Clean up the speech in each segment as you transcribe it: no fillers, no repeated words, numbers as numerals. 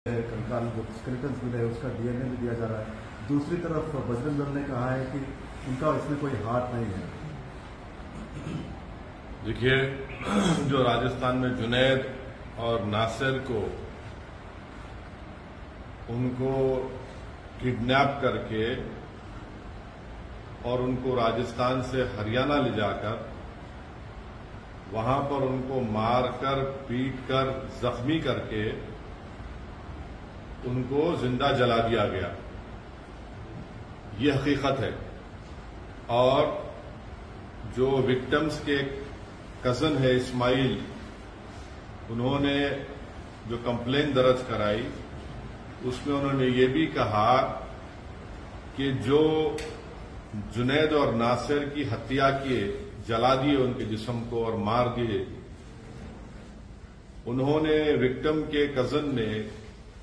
कंकाल जो स्केलेटन्स मिले उसका डीएनए भी दिया जा रहा है। दूसरी तरफ बजरंग दल ने कहा है कि उनका इसमें कोई हाथ नहीं है। देखिए, जो राजस्थान में जुनैद और नासिर को उनको किडनैप करके और उनको राजस्थान से हरियाणा ले जाकर वहां पर उनको मारकर पीटकर जख्मी करके उनको जिंदा जला दिया गया, ये हकीकत है। और जो विक्टिम्स के कजन है इस्माइल, उन्होंने जो कंप्लेन दर्ज कराई उसमें उन्होंने ये भी कहा कि जो जुनैद और नासिर की हत्या किए, जला दिए उनके जिस्म को और मार दिए, उन्होंने विक्टिम के कजन ने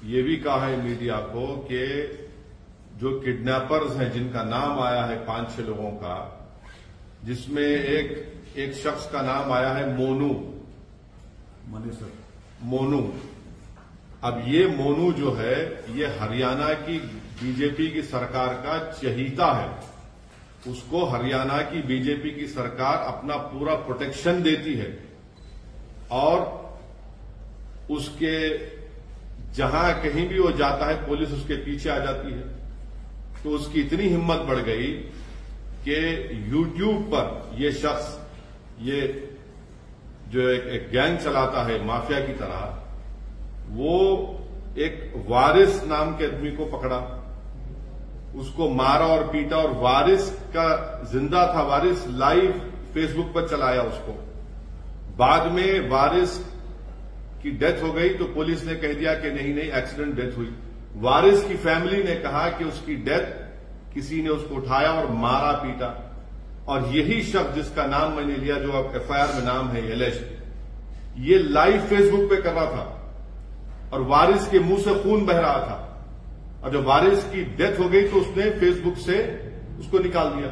ये भी कहा है मीडिया को कि जो किडनैपर्स हैं जिनका नाम आया है 5-6 लोगों का, जिसमें एक शख्स का नाम आया है मोनू। अब ये मोनू जो है ये हरियाणा की बीजेपी की सरकार का चहीता है। उसको हरियाणा की बीजेपी की सरकार अपना पूरा प्रोटेक्शन देती है और उसके जहां कहीं भी वो जाता है पुलिस उसके पीछे आ जाती है। तो उसकी इतनी हिम्मत बढ़ गई कि यूट्यूब पर ये शख्स, ये जो एक गैंग चलाता है माफिया की तरह, वो एक वारिस नाम के आदमी को पकड़ा, उसको मारा और पीटा, और वारिस का जिंदा था, वारिस लाइव फेसबुक पर चलाया उसको। बाद में वारिस की डेथ हो गई तो पुलिस ने कह दिया कि नहीं एक्सीडेंट डेथ हुई। वारिस की फैमिली ने कहा कि उसकी डेथ किसी ने उसको उठाया और मारा पीटा। और यही शख्स जिसका नाम मैंने लिया, जो अब एफआईआर में नाम है एलेश, ये लाइव फेसबुक पे कर रहा था और वारिस के मुंह से खून बह रहा था। और जब वारिस की डेथ हो गई तो उसने फेसबुक से उसको निकाल दिया।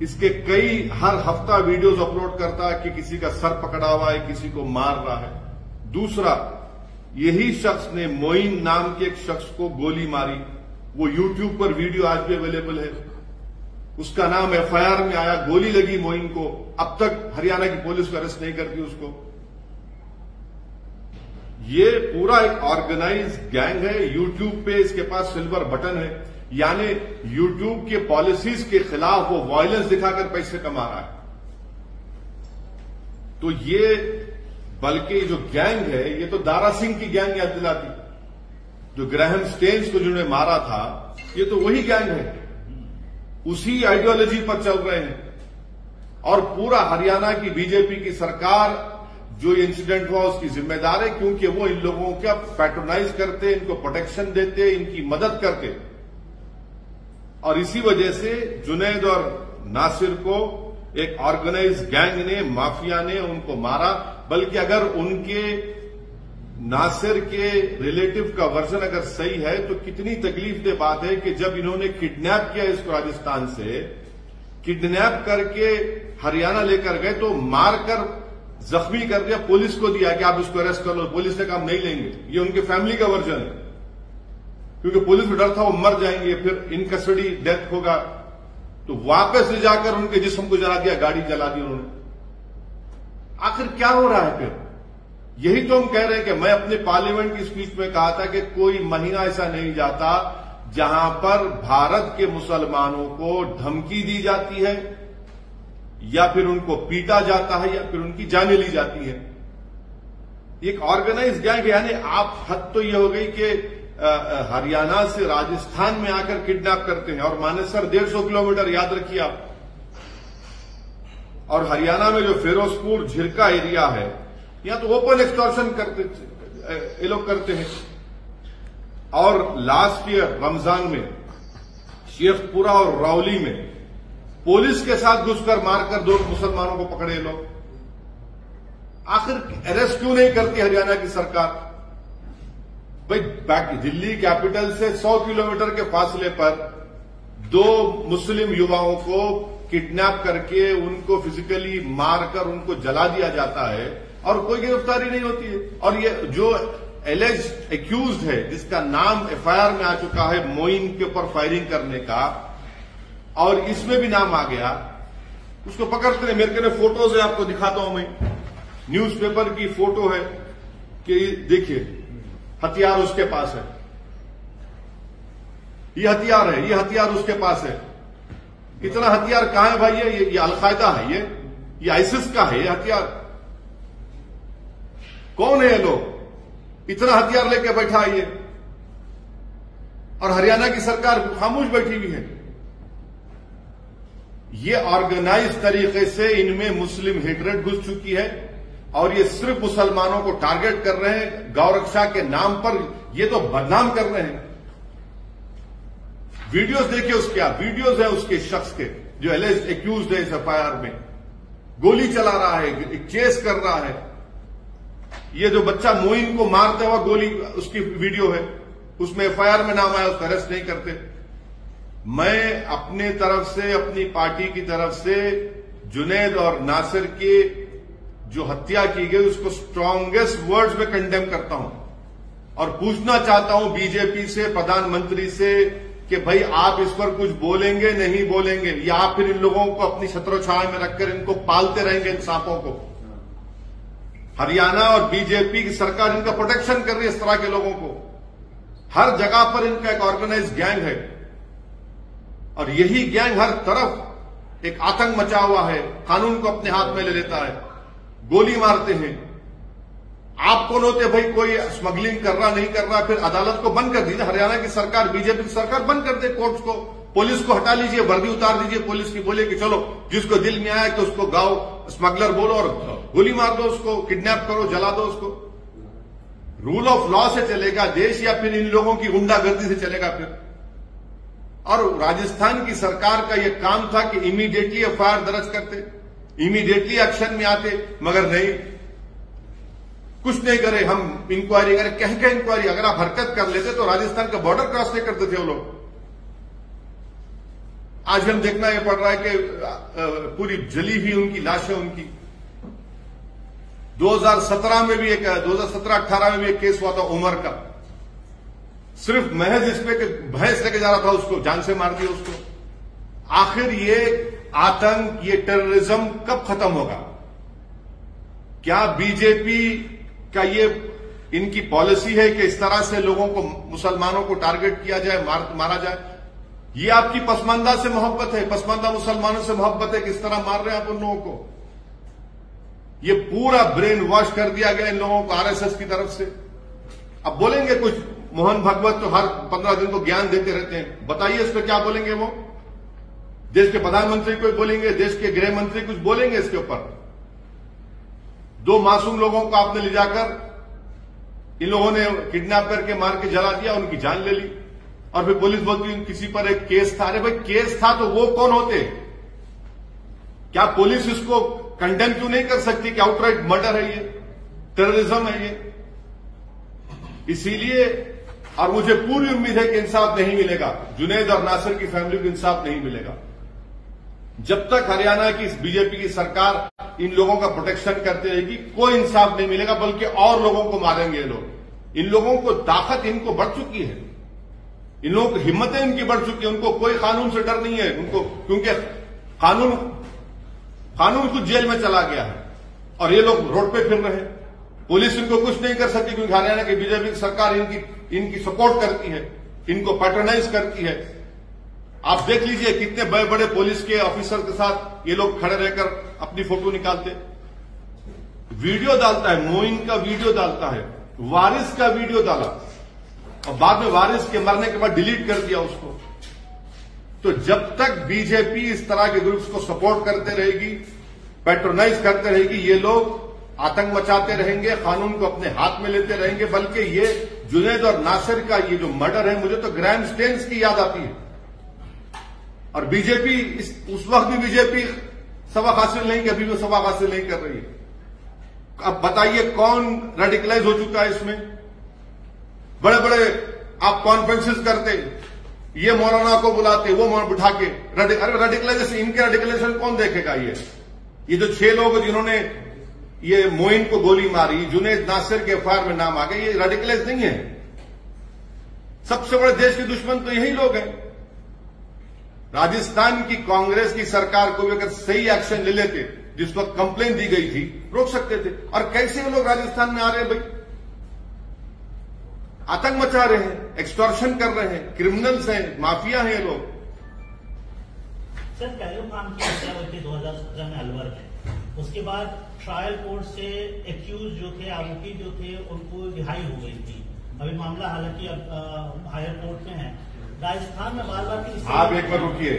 इसके कई हर हफ्ता वीडियोस अपलोड करता है कि किसी का सर पकड़ा हुआ है, किसी को मार रहा है। दूसरा, यही शख्स ने मोइन नाम के एक शख्स को गोली मारी, वो यूट्यूब पर वीडियो आज भी अवेलेबल है। उसका नाम एफआईआर में आया, गोली लगी मोइन को। अब तक हरियाणा की पुलिस अरेस्ट नहीं करती उसको। ये पूरा एक ऑर्गेनाइज गैंग है। यूट्यूब पे इसके पास सिल्वर बटन है, यानी यूट्यूब के पॉलिसीज के खिलाफ वो वायलेंस दिखाकर पैसे कमा रहा है। तो ये, बल्कि जो गैंग है, ये तो दारा सिंह की गैंग याद दिलाती। जो ग्राहम स्टेन्स को जिन्होंने मारा था, ये तो वही गैंग है, उसी आइडियोलॉजी पर चल रहे हैं। और पूरा हरियाणा की बीजेपी की सरकार जो इंसिडेंट हुआ उसकी जिम्मेदार है, क्योंकि वो इन लोगों का पैट्रोनाइज करते, इनको प्रोटेक्शन देते, इनकी मदद करते। और इसी वजह से जुनैद और नासिर को एक ऑर्गेनाइज गैंग ने, माफिया ने उनको मारा। बल्कि अगर उनके नासिर के रिलेटिव का वर्जन अगर सही है तो कितनी तकलीफदेह बात है कि जब इन्होंने किडनैप किया इसको राजस्थान से, किडनैप करके हरियाणा लेकर गए तो मारकर जख्मी कर दिया, पुलिस को दिया कि आप इसको अरेस्ट कर लो। पुलिस ने कहा हम नहीं लेंगे। ये उनके फैमिली का वर्जन है, क्योंकि पुलिस को डर था वो मर जाएंगे, फिर इन कस्टडी डेथ होगा। तो वापस ले जाकर उनके जिस्म को जला दिया, गाड़ी जला दी उन्होंने। आखिर क्या हो रहा है फिर? यही तो हम कह रहे हैं कि मैं अपने पार्लियामेंट की स्पीच में कहा था कि कोई महीना ऐसा नहीं जाता जहां पर भारत के मुसलमानों को धमकी दी जाती है, या फिर उनको पीटा जाता है, या फिर उनकी जानें ली जाती है। एक ऑर्गेनाइज गैंग, यानी आप हद तो यह हो गई कि हरियाणा से राजस्थान में आकर किडनैप करते हैं। और मानेसर 150 किलोमीटर, याद रखिए आप। और हरियाणा में जो फिरोजपुर झिरका एरिया है, यहां तो ओपन एक्सटॉर्शन करते ये लोग करते हैं। और लास्ट ईयर रमजान में शेखपुरा और रावली में पुलिस के साथ घुसकर मारकर 2 मुसलमानों को पकड़े लोग। आखिर अरेस्ट क्यों नहीं करती हरियाणा की सरकार? भाई, दिल्ली कैपिटल से 100 किलोमीटर के फासले पर 2 मुस्लिम युवाओं को किडनैप करके उनको फिजिकली मारकर उनको जला दिया जाता है और कोई गिरफ्तारी नहीं होती है। और ये जो एलिज्ड एक्यूज्ड है, जिसका नाम एफआईआर में आ चुका है मोइन के ऊपर फायरिंग करने का, और इसमें भी नाम आ गया, उसको पकड़ते रहे। मेरे के फोटोज है, आपको दिखाता हूं मैं, न्यूज़पेपर की फोटो है कि देखिए हथियार उसके पास है, ये हथियार है, ये हथियार उसके पास है। इतना हथियार कहां है भाई? ये अलकायदा है, ये आईसिस का है ये हथियार। कौन है ये लोग? इतना हथियार लेके बैठा है ये, और हरियाणा की सरकार खामोश बैठी हुई है। ये ऑर्गेनाइज तरीके से इनमें मुस्लिम हेटरेट घुस चुकी है, और ये सिर्फ मुसलमानों को टारगेट कर रहे हैं गौरक्षा के नाम पर। ये तो बदनाम कर रहे हैं। वीडियोस देखिए उसके, आप वीडियोस है उसके शख्स के जो एलिज्ड एक्यूज्ड है इस एफआईआर में, गोली चला रहा है, चेस कर रहा है। ये जो बच्चा मोइन को मारते हुआ गोली, उसकी वीडियो है, उसमें एफआईआर में नाम आया, उसको अरेस्ट नहीं करते। मैं अपने तरफ से, अपनी पार्टी की तरफ से जुनैद और नासिर की जो हत्या की गई उसको स्ट्रांगेस्ट वर्ड्स में कंडेम करता हूं, और पूछना चाहता हूं बीजेपी से, प्रधानमंत्री से कि भाई आप इस पर कुछ बोलेंगे नहीं बोलेंगे, या आप फिर इन लोगों को अपनी छत्रछाया में रखकर इनको पालते रहेंगे, इन सांपों को। हरियाणा और बीजेपी की सरकार इनका प्रोटेक्शन कर रही है, इस तरह के लोगों को। हर जगह पर इनका एक ऑर्गेनाइज गैंग है, और यही गैंग हर तरफ एक आतंक मचा हुआ है, कानून को अपने हाथ में ले लेता है, गोली मारते हैं। आप कौन होते भाई? कोई स्मगलिंग कर रहा नहीं कर रहा, फिर अदालत को बंद कर दीजिए। हरियाणा की सरकार, बीजेपी की सरकार बंद कर दे कोर्ट्स को, पुलिस को हटा लीजिए, वर्दी उतार दीजिए पुलिस की, बोले कि चलो जिसको दिल में आया कि उसको गाओ स्मगलर बोलो और गोली मार दो उसको, किडनैप करो, जला दो उसको। रूल ऑफ लॉ से चलेगा देश, या फिर इन लोगों की गुंडागर्दी से चलेगा फिर? और राजस्थान की सरकार का यह काम था कि इमीडिएटली एफआईआर दर्ज करते, इमीडिएटली एक्शन में आते, मगर नहीं, कुछ नहीं करे। हम इंक्वायरी करें, कह के इंक्वायरी, अगर आप हरकत कर लेते तो राजस्थान का बॉर्डर क्रॉस नहीं करते थे वो लोग। आज हम देखना यह पड़ रहा है कि पूरी जली हुई उनकी लाशें, उनकी 2017 में भी 2017-18 में भी एक केस हुआ था उमर का, सिर्फ महज इस पे भैंस लेके जा रहा था, उसको जान से मार दिया उसको। आखिर ये आतंक, ये टेररिज्म कब खत्म होगा? क्या बीजेपी का ये इनकी पॉलिसी है कि इस तरह से लोगों को, मुसलमानों को टारगेट किया जाए, मारा जाए? ये आपकी पसमानदा से मोहब्बत है, पसमानदा मुसलमानों से मोहब्बत है कि इस तरह मार रहे हैं आप उन लोगों को? ये पूरा ब्रेन वॉश कर दिया गया इन लोगों को आरएसएस की तरफ से। अब बोलेंगे कुछ, मोहन भागवत तो हर 15 दिन को ज्ञान देते रहते हैं, बताइए इस पर क्या बोलेंगे वो? देश के प्रधानमंत्री को बोलेंगे, देश के गृह मंत्री कुछ बोलेंगे इसके ऊपर? 2 मासूम लोगों को आपने ले जाकर इन लोगों ने किडनैप करके मार के जला दिया, उनकी जान ले ली, और फिर पुलिस बोलती है किसी पर एक केस था। अरे भाई केस था तो वो कौन होते? क्या पुलिस इसको कंडेम क्यों नहीं कर सकती कि आउटराइट मर्डर है ये, टेररिज्म है ये? इसीलिए, और मुझे पूरी उम्मीद है कि इंसाफ नहीं मिलेगा, जुनैद और नासिर की फैमिली को इंसाफ नहीं मिलेगा जब तक हरियाणा की बीजेपी की सरकार इन लोगों का प्रोटेक्शन करती रहेगी। कोई इंसाफ नहीं मिलेगा, बल्कि और लोगों को मारेंगे ये लोग। इन लोगों को ताकत इनको बढ़ चुकी है, इन लोगों की हिम्मतें इनकी बढ़ चुकी है, उनको कोई कानून से डर नहीं है उनको, क्योंकि कानून खुद जेल में चला गया है और ये लोग रोड पे फिर रहे हैं। पुलिस इनको कुछ नहीं कर सकती, क्योंकि हरियाणा की बीजेपी की सरकार इनकी सपोर्ट करती है, इनको पैट्रोनाइज करती है। आप देख लीजिए कितने बड़े बड़े पुलिस के ऑफिसर के साथ ये लोग खड़े रहकर अपनी फोटो निकालते, वीडियो डालता है, मोइन का वीडियो डालता है, वारिस का वीडियो डाला और बाद में वारिस के मरने के बाद डिलीट कर दिया उसको। तो जब तक बीजेपी इस तरह के ग्रुप्स को सपोर्ट करते रहेगी, पैट्रोनाइज करते रहेगी, ये लोग आतंक मचाते रहेंगे, कानून को अपने हाथ में लेते रहेंगे। बल्कि ये जुनैद और नासिर का ये जो मर्डर है, मुझे तो ग्रैंड स्टेन्स की याद आती है। और बीजेपी उस वक्त भी बीजेपी सबक हासिल नहीं की, अभी भी सबक हासिल नहीं कर रही है। अब बताइए कौन रेडिकलाइज हो चुका है इसमें? बड़े बड़े आप कॉन्फ्रेंसेस करते, ये मौलाना को बुलाते, वो मौलाना बिठा के अरे रेडिकलाइजेशन, इनके रेडिकलाइजेशन कौन देखेगा? ये जो 6 लोग जिन्होंने ये मोइन को गोली मारी, जुनैद नासिर के एफआईआर में नाम आ गए, ये रेडिकलाइज नहीं है। सबसे बड़े देश के दुश्मन तो यही लोग हैं। राजस्थान की कांग्रेस की सरकार को भी अगर सही एक्शन ले लेते, जिस वक्त कंप्लेन दी गई थी, रोक सकते थे। और कैसे ये लोग राजस्थान में आ रहे हैं भाई? आतंक मचा रहे हैं, एक्सटॉर्शन कर रहे हैं, क्रिमिनल्स हैं, माफिया हैं ये लोग। सर, कैयूम खान की हत्या हुई थी 2017 में अलवर में। उसके बाद ट्रायल कोर्ट से एक्यूज जो थे, आरोपी जो थे, उनको रिहाई हो गई थी। अभी मामला हालांकि अब हायर कोर्ट में है। राजस्थान में बार बार आप एक बार रुकिए,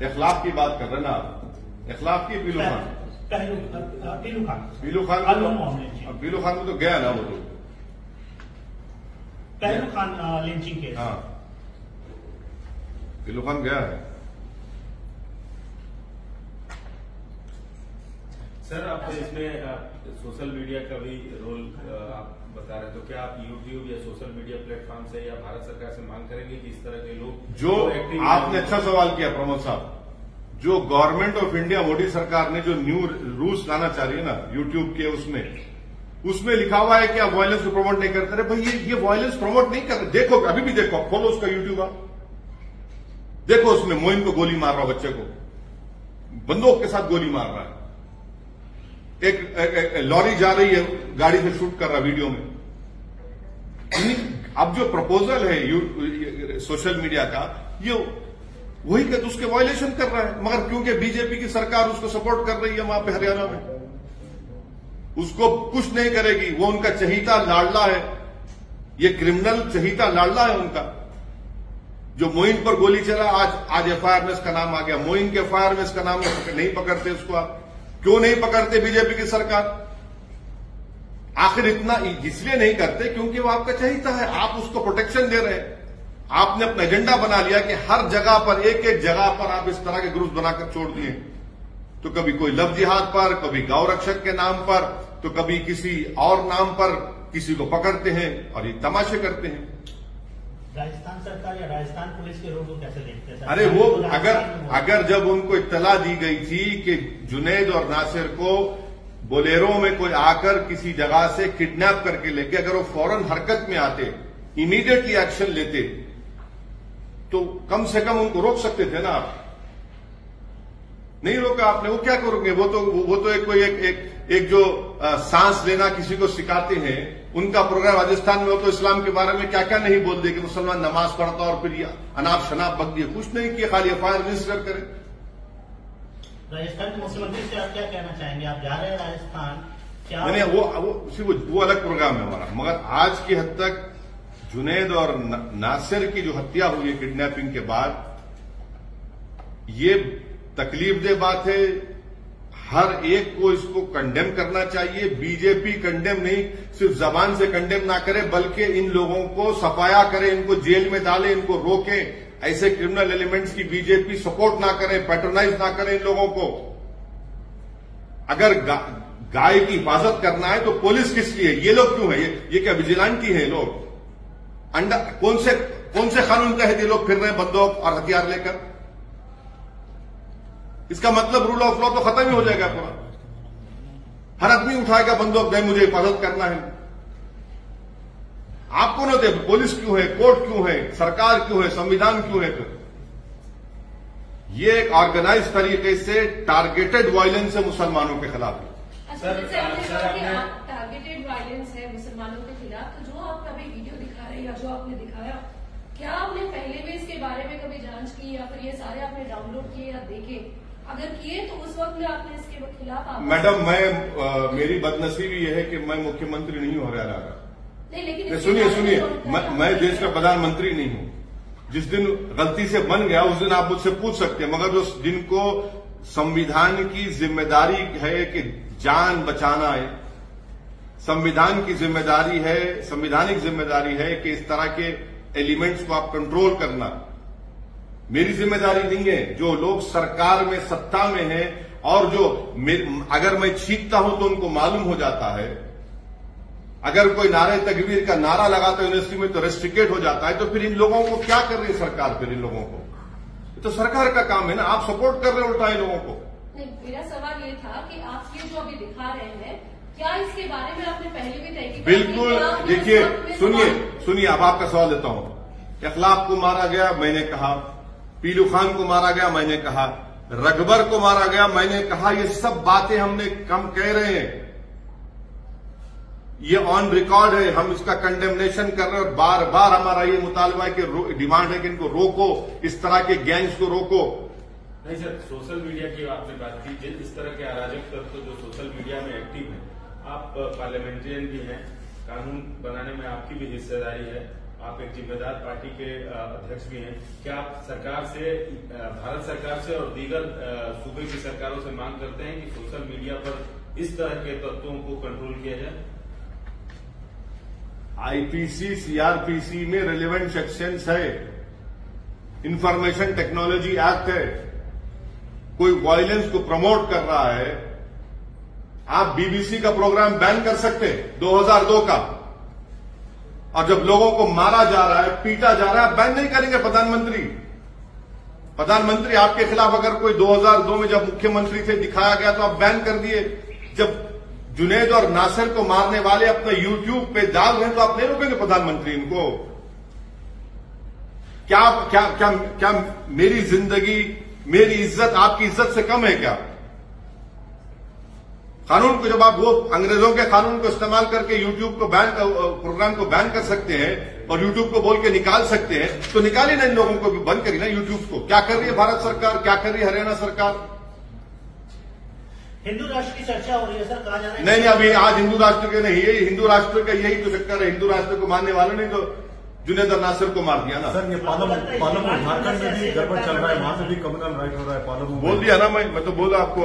इखलाफ की बात कर रहे हैं ना आप? इखलाफ की पीलू खान पीलू खान में तो गया ना वो लोग, पहलू खान लिंचिंग केस। हाँ, पीलू खान गया है। सर, आप इसमें सोशल मीडिया का भी रोल आप बता रहे हैं, तो क्या आप यूट्यूब या सोशल मीडिया प्लेटफॉर्म से या भारत सरकार से मांग करेंगे कि इस तरह के लोग जो आपने अच्छा सवाल किया प्रमोद साहब, जो गवर्नमेंट ऑफ इंडिया मोदी सरकार ने जो न्यू रूल्स लाना चाह रही है ना यूट्यूब के, उसमें लिखा हुआ है कि आप वायलेंस को प्रमोट नहीं करते। भाई ये वायलेंस प्रमोट नहीं कर रहे। देखो, अभी भी देखो, खोलो उसका यूट्यूब आप देखो, उसमें मोइन को गोली मार रहा है, बच्चे को बंदूक के साथ गोली मार रहा है, एक लॉरी जा रही है, गाड़ी से शूट कर रहा है वीडियो में। अब जो प्रपोजल है सोशल मीडिया का, ये वही कर उसके वायलेशन कर रहा है, मगर क्योंकि बीजेपी की सरकार उसको सपोर्ट कर रही है वहां पे हरियाणा में, उसको कुछ नहीं करेगी। वो उनका चहीता लाडला है, ये क्रिमिनल चहीता लाडला है उनका, जो मोइन पर गोली चला। आज एफआईआर में इसका नाम आ गया, मोइन के एफआईआर में इसका नाम नहीं पकड़ते उसको। आप क्यों नहीं पकड़ते बीजेपी की सरकार? आखिर इतना इसलिए नहीं करते क्योंकि वो आपका चहीता है, आप उसको प्रोटेक्शन दे रहे हैं। आपने अपना एजेंडा बना लिया कि हर जगह पर, एक एक जगह पर आप इस तरह के ग्रुप बनाकर छोड़ दिए। तो कभी कोई लव जिहाद पर, कभी गौ रक्षक के नाम पर, तो कभी किसी और नाम पर किसी को पकड़ते हैं और ये तमाशे करते हैं। राजस्थान सरकार या राजस्थान पुलिस के रोल को कैसे देखते हैं? अरे वो अगर जब उनको इत्तला दी गई थी कि जुनैद और नासिर को बोलेरो में कोई आकर किसी जगह से किडनैप करके लेके, अगर वो फौरन हरकत में आते, इमीडिएटली एक्शन लेते, तो कम से कम उनको रोक सकते थे ना आप। नहीं रोका आपने, वो क्या करोगे? वो तो एक जो सांस लेना किसी को सिखाते हैं, उनका प्रोग्राम राजस्थान में हो, तो इस्लाम के बारे में क्या क्या नहीं बोल दे कि मुसलमान नमाज पढ़ता और फिर ये अनाप शनाप बक दिए। कुछ नहीं किया, खाली एफआईआर रजिस्टर करें। राजस्थान के मुख्यमंत्री से आप क्या कहना चाहेंगे? आप जा रहे हैं राजस्थान, क्या नहीं, वो अलग प्रोग्राम है हमारा, मगर आज की हद तक जुनैद और नासिर की जो हत्या हुई है किडनैपिंग के बाद, ये तकलीफदेह बात है। हर एक को इसको कंडेम करना चाहिए। बीजेपी कंडेम नहीं, सिर्फ जबान से कंडेम ना करे, बल्कि इन लोगों को सफाया करे, इनको जेल में डाले, इनको रोके। ऐसे क्रिमिनल एलिमेंट्स की बीजेपी सपोर्ट ना करे, पैट्रोनाइज ना करे इन लोगों को। अगर गाय की हिफाजत करना है तो पुलिस किस लिए? ये लोग क्यों है? ये क्या विजिलेंटी है लोग? कौन से कानून के तहत ये लोग फिर रहे हैं बंदूक और हथियार लेकर? इसका मतलब रूल ऑफ लॉ तो खत्म ही हो जाएगा पूरा। हर आदमी उठाएगा बंदूक, नहीं मुझे हिफाजत करना है। आप कौन होते? पुलिस क्यों है? कोर्ट क्यों है? सरकार क्यों है? संविधान क्यों है? ये एक ऑर्गेनाइज तरीके से टारगेटेड वायलेंस है मुसलमानों के खिलाफ। टारगेटेड वायलेंस है मुसलमानों के खिलाफ, तो जो आप कभी वीडियो दिखा रहे हैं या जो आपने दिखाया, क्या आपने पहले भी इसके बारे में कभी जांच की या फिर ये सारे आपने डाउनलोड किए या देखे? अगर किए तो उस वक्त में आपने इसके खिलाफ मैडम, मेरी बदनसीबी यह है कि मैं मुख्यमंत्री नहीं हूं हरियाणा का। नहीं, लेकिन सुनिए, मैं देश का प्रधानमंत्री नहीं हूं। जिस दिन गलती से बन गया उस दिन आप मुझसे पूछ सकते हैं, मगर उस दिन को संविधान की जिम्मेदारी है कि जान बचाना है, संविधान की जिम्मेदारी है, संवैधानिक जिम्मेदारी है कि इस तरह के एलिमेंट्स को आप कंट्रोल करना। मेरी जिम्मेदारी नहीं है। जो लोग सरकार में, सत्ता में हैं और जो अगर मैं छींकता हूं तो उनको मालूम हो जाता है, अगर कोई नारे तकबीर का नारा लगाता है यूनिवर्सिटी में तो रेस्ट्रिकेट हो जाता है, तो फिर इन लोगों को क्या कर रही है सरकार? फिर इन लोगों को तो सरकार का काम है ना, आप सपोर्ट कर रहे हो उल्टा इन लोगों को। नहीं, मेरा सवाल ये था कि आप ये वीडियो जो अभी दिखा रहे हैं, क्या इसके बारे में आपने पहले भी तय किया? बिल्कुल, देखिए सुनिए अब आपका सवाल देता हूं। इखलाक को मारा गया, मैंने कहा। पीलू खान को मारा गया, मैंने कहा। रगबर को मारा गया, मैंने कहा। ये सब बातें हमने कम कह रहे हैं, ये ऑन रिकॉर्ड है, हम इसका कंडेमनेशन कर रहे हैं और बार बार हमारा ये मुतालबा है कि डिमांड है कि इनको रोको, इस तरह के गैंग्स को रोको। नहीं सर, सोशल मीडिया की आपने बात की, इस तरह के अराजक तत्व जो सोशल मीडिया में एक्टिव है, आप पार्लियामेंटेरियन भी हैं, कानून बनाने में आपकी भी हिस्सेदारी है, आप एक जिम्मेदार पार्टी के अध्यक्ष भी हैं। क्या आप सरकार से, भारत सरकार से और दीगर सूबे की सरकारों से मांग करते हैं कि सोशल मीडिया पर इस तरह के तत्वों को कंट्रोल किया जाए? आईपीसी सीआरपीसी में रिलेवेंट सेक्शंस है, इंफॉर्मेशन टेक्नोलॉजी एक्ट है। कोई वायलेंस को प्रमोट कर रहा है, आप बीबीसी का प्रोग्राम बैन कर सकते 2002 का, और जब लोगों को मारा जा रहा है, पीटा जा रहा है, बैन नहीं करेंगे प्रधानमंत्री आपके खिलाफ अगर कोई 2002 में जब मुख्यमंत्री थे दिखाया गया तो आप बैन कर दिए। जब जुनैद और नासिर को मारने वाले अपने यूट्यूब पे डाल रहे हैं तो आप नहीं रोकेंगे प्रधानमंत्री इनको? क्या क्या क्या क्या मेरी जिंदगी, मेरी इज्जत आपकी इज्जत से कम है क्या? कानून को जब आप वो अंग्रेजों के कानून को इस्तेमाल करके यूट्यूब को बैन, प्रोग्राम को बैन कर सकते हैं और यूट्यूब को बोल के निकाल सकते हैं, तो निकालिए ना इन लोगों को भी, बंद करिए ना यूट्यूब को। क्या कर रही है भारत सरकार, क्या कर रही है हरियाणा सरकार? हिंदू राष्ट्र की चर्चा हो रही है सर, कहा जा रहा है नहीं, अभी आज हिंदू राष्ट्र के नहीं है, हिंदू राष्ट्र का यही तो चक्कर है। हिंदू राष्ट्र को मानने वालों ने तो जुनैद और नासिर को मार दिया ना सर। ये पालम झारखंड में भी गड़बड़ चल रहा है, वहां से भी कम्युनल राइट हो रहा है पालम। बोल दिया ना, मैं तो बोला आपको,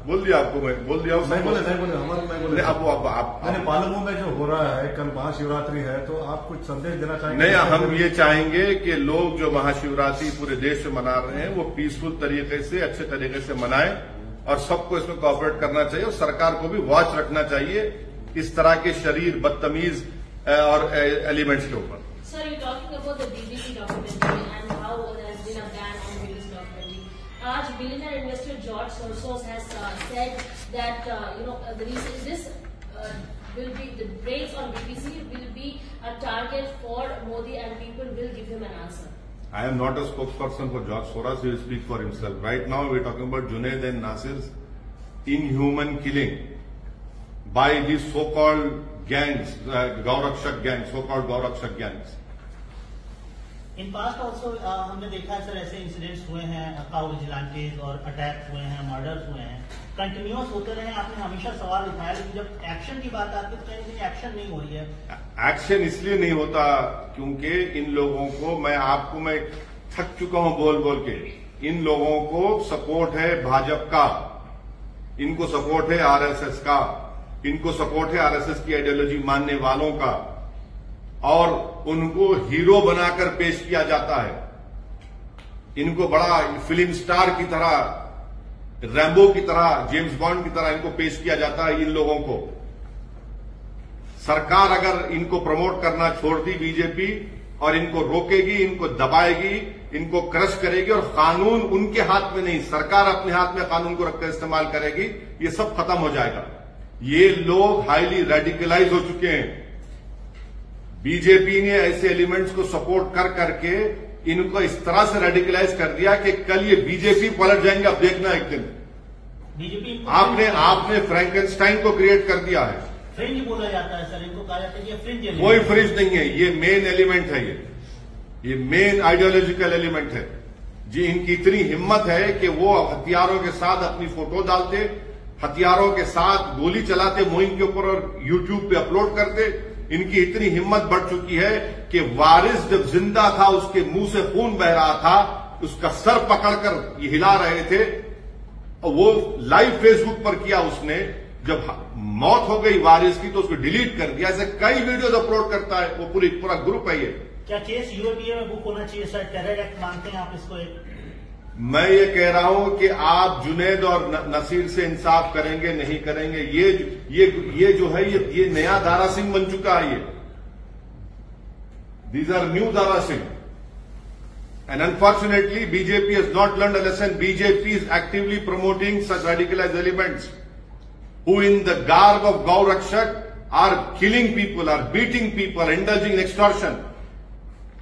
बोल दिया आपको, मैं बोल दिया। नहीं बोले हमारे नहीं बोले। अब पालमू में जो हो रहा है, कल महाशिवरात्रि है, तो आप कुछ संदेश देना चाहेंगे? नहीं, हम ये चाहेंगे कि लोग जो महाशिवरात्रि पूरे देश में मना रहे हैं वो पीसफुल तरीके से, अच्छे तरीके से मनाएं और सबको इसमें कोऑपरेट करना चाहिए और सरकार को भी वॉच रखना चाहिए इस तरह के शरीर बदतमीज और एलिमेंट्स के ऊपर। Sir, you're talking about the BBC documentary and how there has been a ban on this documentary. आज billionaire investor George Soros has said that this will be the breaks on BBC will be a target for Modi and people will give him an answer. I am not a spokesperson for George Soros. He will speak for himself. Right now, we are talking about Junaid and Nasir's inhuman killing by these so-called gangs, Gaurakshak gangs, so-called Gaurakshak gangs. In past also हमने देखा है sir, ऐसे incidents हुए हैं, cow vigilantes और attack हुए हैं, murders हुए हैं, कंटिन्यूअस होते रहे। आपने हमेशा सवाल उठाया, लेकिन जब एक्शन की बात आती है तो कहीं एक्शन नहीं हो रही है। एक्शन इसलिए नहीं होता क्योंकि इन लोगों को, मैं थक चुका हूं बोल बोल के, इन लोगों को सपोर्ट है भाजपा का, इनको सपोर्ट है आरएसएस का, इनको सपोर्ट है आरएसएस की आइडियोलॉजी मानने वालों का, और उनको हीरो बनाकर पेश किया जाता है। इनको बड़ा फिल्म स्टार की तरह, रैम्बो की तरह, जेम्स बॉन्ड की तरह इनको पेश किया जाता है। इन लोगों को सरकार अगर इनको प्रमोट करना छोड़ दी बीजेपी, और इनको रोकेगी, इनको दबाएगी, इनको क्रश करेगी, और कानून उनके हाथ में नहीं, सरकार अपने हाथ में कानून को रखकर इस्तेमाल करेगी, ये सब खत्म हो जाएगा। ये लोग हाईली रेडिकलाइज हो चुके हैं। बीजेपी ने ऐसे एलिमेंट्स को सपोर्ट कर करके इनको इस तरह से रेडिकलाइज कर दिया कि कल ये बीजेपी पलट जाएंगे, अब देखना एक दिन। बीजेपी आपने फ्रैंकेनस्टाइन को क्रिएट कर दिया है। फ्रिंज बोला जाता है सर, इनको कहा जाता है ये फ्रिंज एलिमेंट। कोई फ्रिंज नहीं है, ये मेन एलिमेंट है, ये मेन आइडियोलॉजिकल एलिमेंट है। जी, इनकी इतनी हिम्मत है कि वो हथियारों के साथ अपनी फोटो डालते, हथियारों के साथ गोली चलाते मुहिम के ऊपर और यूट्यूब पे अपलोड करते। इनकी इतनी हिम्मत बढ़ चुकी है कि वारिस जब जिंदा था, उसके मुंह से खून बह रहा था, उसका सर पकड़कर ये हिला रहे थे, और वो लाइव फेसबुक पर किया उसने। जब मौत हो गई वारिस की तो उसको डिलीट कर दिया। ऐसे कई वीडियोज अपलोड करता है वो, पूरा ग्रुप है ये। क्या केस यूएपीए में बुक होना चाहिए सर? टेरर एक्ट मानते हैं आप इसको? मैं ये कह रहा हूं कि आप जुनैद और नसीर से इंसाफ करेंगे नहीं करेंगे, ये जो है ये नया दारा सिंह बन चुका है। ये these are new Dara Singh, and unfortunately BJP has not learn a lesson. BJP is actively promoting such radicalised elements. who in the garb of Gaurakshak are killing people, are beating people, indulging in extortion.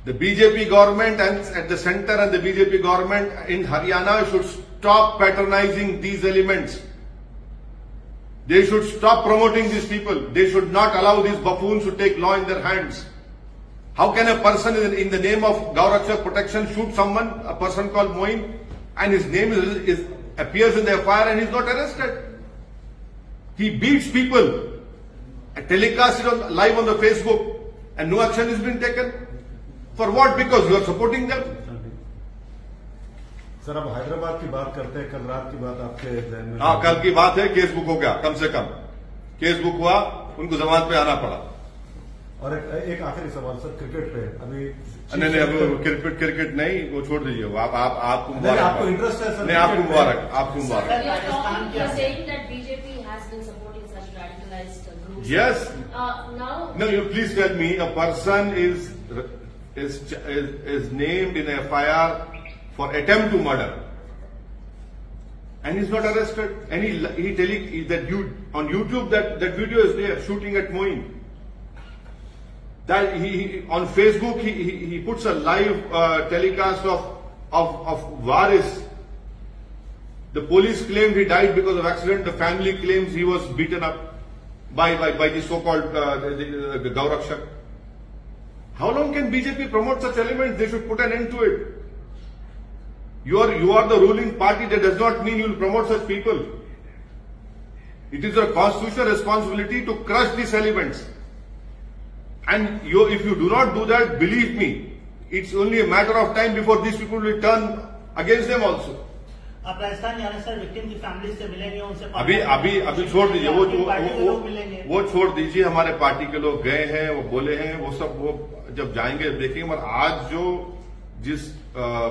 The BJP government and at the center and the BJP government in Haryana should stop patronizing these elements. They should stop promoting these people. They should not allow these buffoons to take law in their hands. How can a person in the name of Gaurakshak protection shoot someone, a person called Moin, and his name appears in the FIR and he's not arrested? He beats people, telecasts it live on the Facebook, and no action is being taken. For what? Because you are supporting them. Sir, अब हैदराबाद की बात करते हैं। कल रात की बात आपके ध्यान में? हाँ, कल की बात है। केस बुक हो गया, कम से कम केस बुक हुआ, उनको जमानत पे आना पड़ा। और एक आखिरी सवाल सर, क्रिकेट पे अभी नहीं, अब क्रिकेट नहीं, वो छोड़ दीजिए। आपको मुबारक। आपको इंटरेस्ट है सर? नहीं, आपको मुबारक, आपको मुबारक। Yes. No, you please tell me, a person is named in a FIR for attempt to murder, and he's not arrested. And on YouTube that video is there, shooting at Moin. That he on Facebook he puts a live telecast of Varis. The police claimed he died because of accident. The family claims he was beaten up by the so-called the Gaurakshak. How long can BJP promote such elements? They should put an end to it. You are the ruling party. That does not mean you will promote such people. It is your constitutional responsibility to crush these elements. And if you do not do that, believe me, it's only a matter of time before these people will turn against them also. आप राजस्थान जाने sir, victim की family से मिलेंगे, उनसे अभी छोड़ दीजिए, वो छोड़ दीजिए। हमारे पार्टी के लोग गए हैं, वो बोले हैं, वो सब वो जब जाएंगे देखेंगे। मगर आज जिस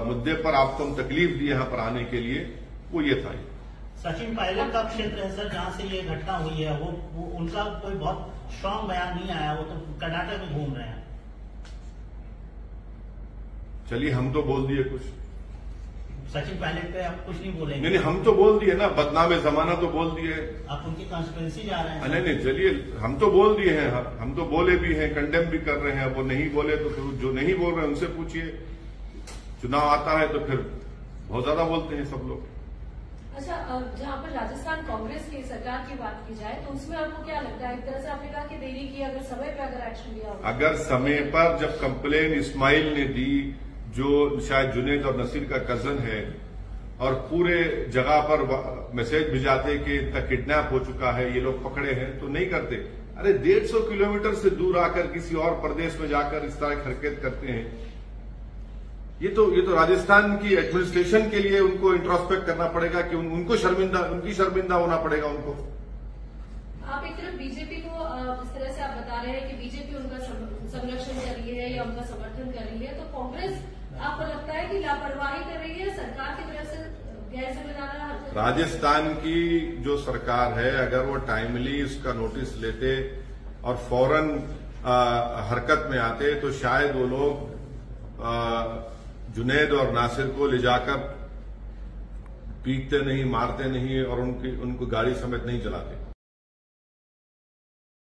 मुद्दे पर आपको हम तकलीफ दी यहाँ पर आने के लिए, वो ये था। सचिन पायलट का क्षेत्र है सर, जहाँ से ये घटना हुई है, वो उनका कोई बहुत स्ट्रांग बयान नहीं आया, वो तो कर्नाटक में घूम रहे हैं। चलिए, हम तो बोल दिए कुछ। सचिन पायलट पे आप कुछ नहीं बोलेंगे? नहीं, हम तो बोल दिए ना, बदनाम जमाना तो बोल दिए। आप उनकी कॉन्स्पिरेसी जा रहे हैं? नहीं, चलिए, हम तो बोल दिए हैं, हम तो बोले भी हैं, कंडेम भी कर रहे हैं। वो नहीं बोले तो फिर जो नहीं बोल रहे हैं उनसे पूछिए। चुनाव आता है तो फिर बहुत ज्यादा बोलते हैं सब लोग। अच्छा, जहाँ पर राजस्थान कांग्रेस की सरकार की बात की जाए तो उसमें आपको क्या लगता है? एक तरह से आपने कहा कि देरी की, अगर समय पर अगर एक्शन लिया होगा, अगर समय पर जब कंप्लेन इस्माइल ने दी, जो शायद जुनेद और नसीर का कजन है, और पूरे जगह पर मैसेज भिजाते कि इनका किडनैप हो चुका है, ये लोग पकड़े हैं, तो नहीं करते। अरे 150 किलोमीटर से दूर आकर किसी और प्रदेश में जाकर इस तरह की हरकत करते हैं। ये तो राजस्थान की एडमिनिस्ट्रेशन के लिए उनको इंट्रोस्पेक्ट करना पड़ेगा कि उनकी शर्मिंदा होना पड़ेगा उनको। आप एक तरफ बीजेपी को जिस तरह से आप बता रहे हैं कि बीजेपी उनका संरक्षण कर रही है या उनका समर्थन कर रही है, तो कांग्रेस आपको लगता है कि लापरवाही कर रही है, सरकार की तरफ से गैर जिम्मेदाराना? राजस्थान की जो सरकार है, अगर वो टाइमली इसका नोटिस लेते और फौरन हरकत में आते तो शायद वो लोग जुनेद और नासिर को ले जाकर पीटते नहीं, मारते नहीं और उनको गाड़ी समेत नहीं चलाते।